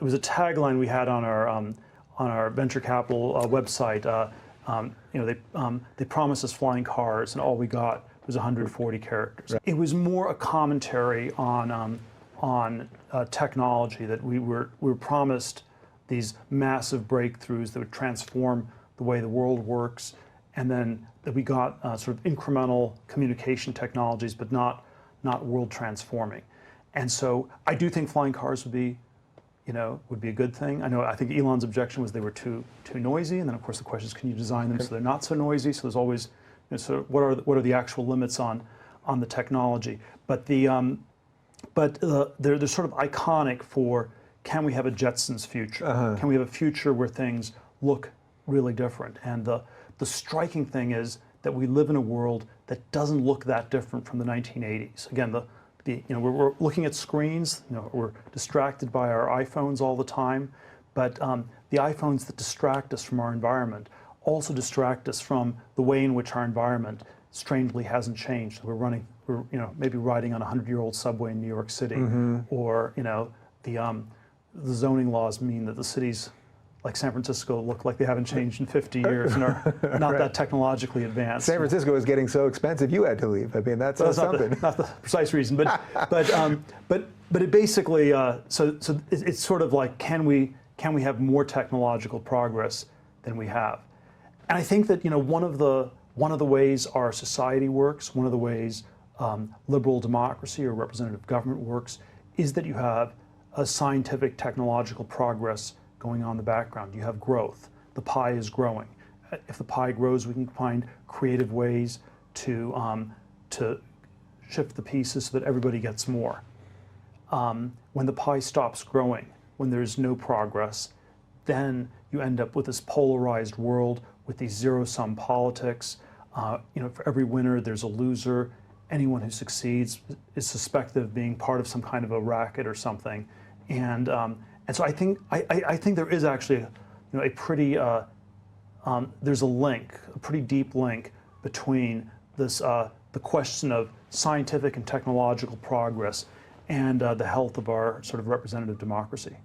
was a tagline we had on our venture capital website. They promised us flying cars, and all we got was 140 characters. Right. It was more a commentary on technology, that we were promised these massive breakthroughs that would transform the way the world works, and then that we got sort of incremental communication technologies, but not world transforming. And so I do think flying cars would be a good thing. I think Elon's objection was they were too noisy, and then of course the question is, can you design them so they're not so noisy? So there's always, so what are the actual limits on the technology? But they're sort of iconic for, can we have a Jetsons future? Can we have a future where things look really different? And the striking thing is that we live in a world that doesn't look that different from the 1980s. Again, we're looking at screens. We're distracted by our iPhones all the time, but the iPhones that distract us from our environment also distract us from the way in which our environment strangely hasn't changed. We're maybe riding on a 100-year-old subway in New York City, or the zoning laws mean that the cities like San Francisco look like they haven't changed in 50 years and are not right. that technologically advanced. San Francisco is getting so expensive you had to leave. I mean, that's something. Not the precise reason, but it basically so it's sort of like, can we have more technological progress than we have? And I think that one of the ways our society works, one of the ways liberal democracy or representative government works, is that you have a scientific technological progress going on in the background. You have growth. The pie is growing. If the pie grows, we can find creative ways to shift the pieces so that everybody gets more. When the pie stops growing, when there's no progress, then you end up with this polarized world with these zero-sum politics. For every winner, there's a loser. Anyone who succeeds is suspected of being part of some kind of a racket or something. And so I think there is actually a pretty there's a pretty deep link between this the question of scientific and technological progress and the health of our sort of representative democracy.